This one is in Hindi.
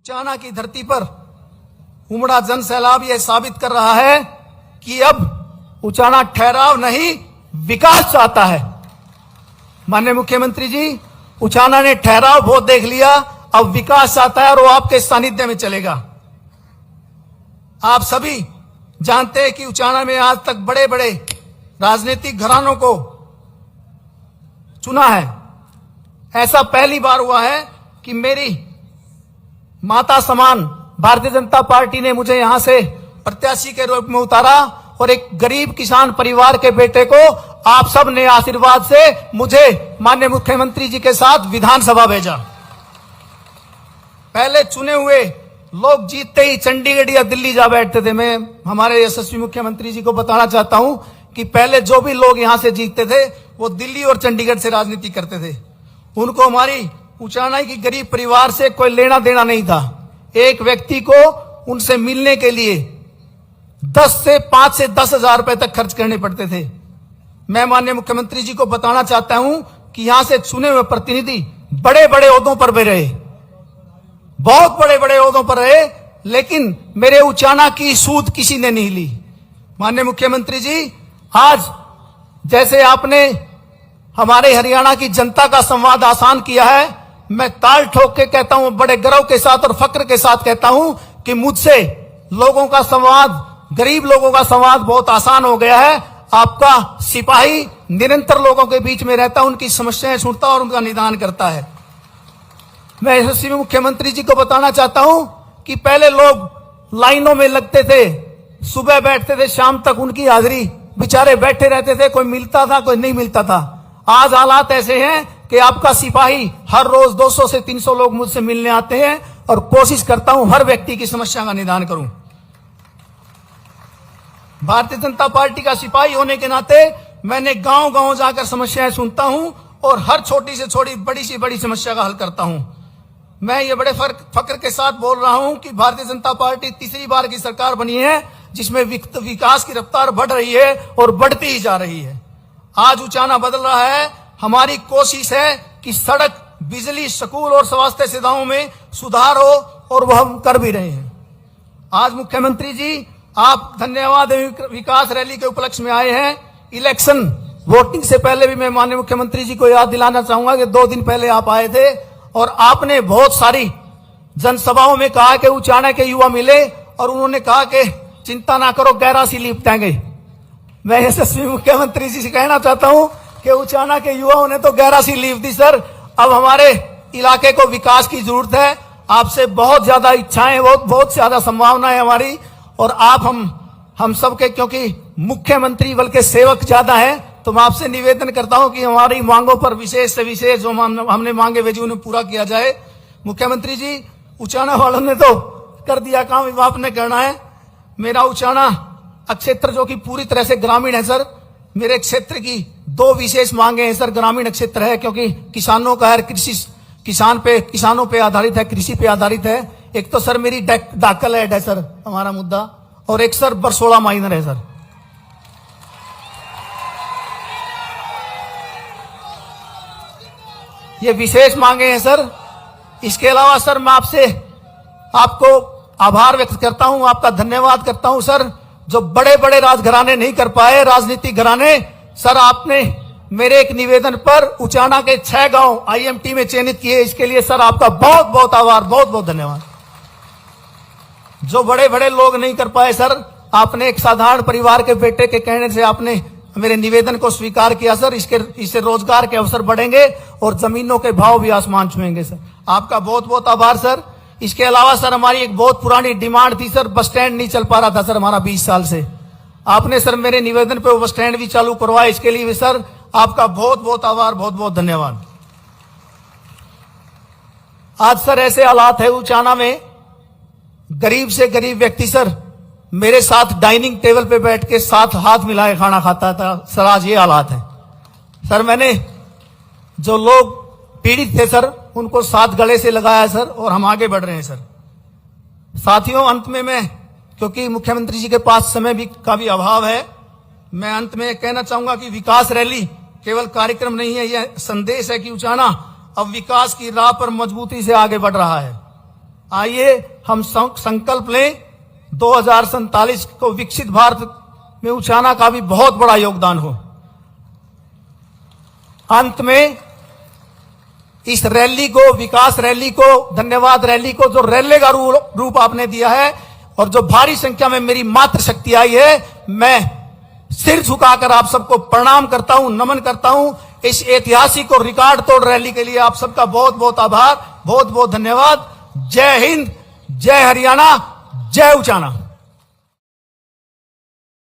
उचाना की धरती पर उमड़ा जन सैलाब यह साबित कर रहा है कि अब उचाना ठहराव नहीं विकास चाहता है। माननीय मुख्यमंत्री जी, उचाना ने ठहराव बहुत देख लिया, अब विकास चाहता है और वो आपके सानिध्य में चलेगा। आप सभी जानते हैं कि उचाना में आज तक बड़े बड़े राजनीतिक घरानों को चुना है। ऐसा पहली बार हुआ है कि मेरी माता समान भारतीय जनता पार्टी ने मुझे यहां से प्रत्याशी के रूप में उतारा और एक गरीब किसान परिवार के बेटे को आप सब ने आशीर्वाद से मुझे माननीय मुख्यमंत्री जी के साथ विधानसभा भेजा। पहले चुने हुए लोग जीतते ही चंडीगढ़ या दिल्ली जा बैठते थे। मैं हमारे यशस्वी मुख्यमंत्री जी को बताना चाहता हूं कि पहले जो भी लोग यहां से जीतते थे वो दिल्ली और चंडीगढ़ से राजनीति करते थे। उनको हमारी उचाना की गरीब परिवार से कोई लेना देना नहीं था। एक व्यक्ति को उनसे मिलने के लिए 5 से 10 हजार रुपए तक खर्च करने पड़ते थे। मैं माननीय मुख्यमंत्री जी को बताना चाहता हूं कि यहां से चुने हुए प्रतिनिधि बड़े बड़े ओहदों पर भी रहे, बहुत बड़े बड़े ओहदों पर रहे, लेकिन मेरे उचाना की सूद किसी ने नहीं ली। माननीय मुख्यमंत्री जी, आज जैसे आपने हमारे हरियाणा की जनता का संवाद आसान किया है, मैं ताल ठोक के कहता हूं, बड़े गर्व के साथ और फक्र के साथ कहता हूं कि मुझसे लोगों का संवाद, गरीब लोगों का संवाद बहुत आसान हो गया है। आपका सिपाही निरंतर लोगों के बीच में रहता है, उनकी समस्याएं सुनता और उनका निदान करता है। मैं यशस्वी मुख्यमंत्री जी को बताना चाहता हूं कि पहले लोग लाइनों में लगते थे, सुबह बैठते थे, शाम तक उनकी हाजिरी, बेचारे बैठे रहते थे, कोई मिलता था कोई नहीं मिलता था। आज हालात ऐसे हैं कि आपका सिपाही हर रोज 200 से 300 लोग मुझसे मिलने आते हैं और कोशिश करता हूं हर व्यक्ति की समस्या का निदान करूं। भारतीय जनता पार्टी का सिपाही होने के नाते मैंने गांव गांव जाकर समस्याएं सुनता हूं और हर छोटी से छोटी बड़ी से बड़ी समस्या का हल करता हूं। मैं ये बड़े फक्र के साथ बोल रहा हूं कि भारतीय जनता पार्टी तीसरी बार की सरकार बनी है जिसमें विकास की रफ्तार बढ़ रही है और बढ़ती ही जा रही है। आज उचाना बदल रहा है। हमारी कोशिश है कि सड़क, बिजली, स्कूल और स्वास्थ्य सेवाओं में सुधार हो और वह हम कर भी रहे हैं। आज मुख्यमंत्री जी, आप धन्यवाद विकास रैली के उपलक्ष्य में आए हैं। इलेक्शन वोटिंग से पहले भी मैं माननीय मुख्यमंत्री जी को याद दिलाना चाहूंगा कि 2 दिन पहले आप आए थे और आपने बहुत सारी जनसभाओं में कहा कि उचाना के युवा मिले और उन्होंने कहा कि चिंता ना करो, 11 लिपटेंगे। मैं यशस्वी मुख्यमंत्री जी से कहना चाहता हूं कि उचाना के युवाओं ने तो 11 लीव दी सर। अब हमारे इलाके को विकास की जरूरत है। आपसे बहुत ज्यादा इच्छाएं, बहुत ज्यादा संभावनाएं हमारी, और आप हम सबके, क्योंकि मुख्यमंत्री बल्कि सेवक ज्यादा है, तो मैं आपसे निवेदन करता हूं कि हमारी मांगों पर विशेष से विशेष जो हमने मांगे भेजी उन्हें पूरा किया जाए। मुख्यमंत्री जी, उचाना वालों ने तो कर दिया काम, अब आपने करना है। मेरा उचाना क्षेत्र जो कि पूरी तरह से ग्रामीण है सर, मेरे क्षेत्र की 2 विशेष मांगे हैं सर। ग्रामीण क्षेत्र है क्योंकि किसानों का है, किसानों पे आधारित है, कृषि पे आधारित है। एक तो सर मेरी दाखल हेड है सर हमारा मुद्दा, और एक सर बरसोड़ा माइनर है सर। ये विशेष मांगे हैं सर। इसके अलावा सर मैं आपको आभार व्यक्त करता हूं, आपका धन्यवाद करता हूं सर। जो बड़े बड़े राजघराने नहीं कर पाए, राजनीतिक घराने, सर आपने मेरे एक निवेदन पर उचाना के 6 गांव IMT में चयनित किए। इसके लिए सर आपका बहुत बहुत आभार, बहुत बहुत धन्यवाद। जो बड़े बड़े लोग नहीं कर पाए सर, आपने एक साधारण परिवार के बेटे के कहने से आपने मेरे निवेदन को स्वीकार किया सर। इससे रोजगार के अवसर बढ़ेंगे और जमीनों के भाव भी आसमान छुएंगे सर। आपका बहुत बहुत आभार सर। इसके अलावा सर हमारी एक बहुत पुरानी डिमांड थी सर, बस स्टैंड नहीं चल पा रहा था सर हमारा 20 साल से। आपने सर मेरे निवेदन पे वो बस स्टैंड भी चालू करवाया। इसके लिए भी सर आपका बहुत बहुत आभार, बहुत बहुत धन्यवाद। आज सर ऐसे हालात है उचाना में, गरीब से गरीब व्यक्ति सर मेरे साथ डाइनिंग टेबल पे बैठ के साथ हाथ मिलाए खाना खाता था सर। आज ये हालात है सर। मैंने जो लोग पीड़ित थे सर उनको साथ गले से लगाया सर, और हम आगे बढ़ रहे हैं सर। साथियों, अंत में मैं, क्योंकि मुख्यमंत्री जी के पास समय भी का भी अभाव है, मैं अंत में कहना चाहूंगा कि विकास रैली केवल कार्यक्रम नहीं है, यह संदेश है कि उचाना अब विकास की राह पर मजबूती से आगे बढ़ रहा है। आइए हम संकल्प लें 2047 को विकसित भारत में उचाना का भी बहुत बड़ा योगदान हो। अंत में इस रैली को, विकास रैली को, धन्यवाद रैली को, जो रैली का रूप आपने दिया है और जो भारी संख्या में मेरी मातृशक्ति आई है, मैं सिर झुकाकर आप सबको प्रणाम करता हूं, नमन करता हूं। इस ऐतिहासिक और रिकॉर्ड तोड़ रैली के लिए आप सबका बहुत बहुत आभार, बहुत बहुत धन्यवाद। जय हिंद, जय हरियाणा, जय उचाना।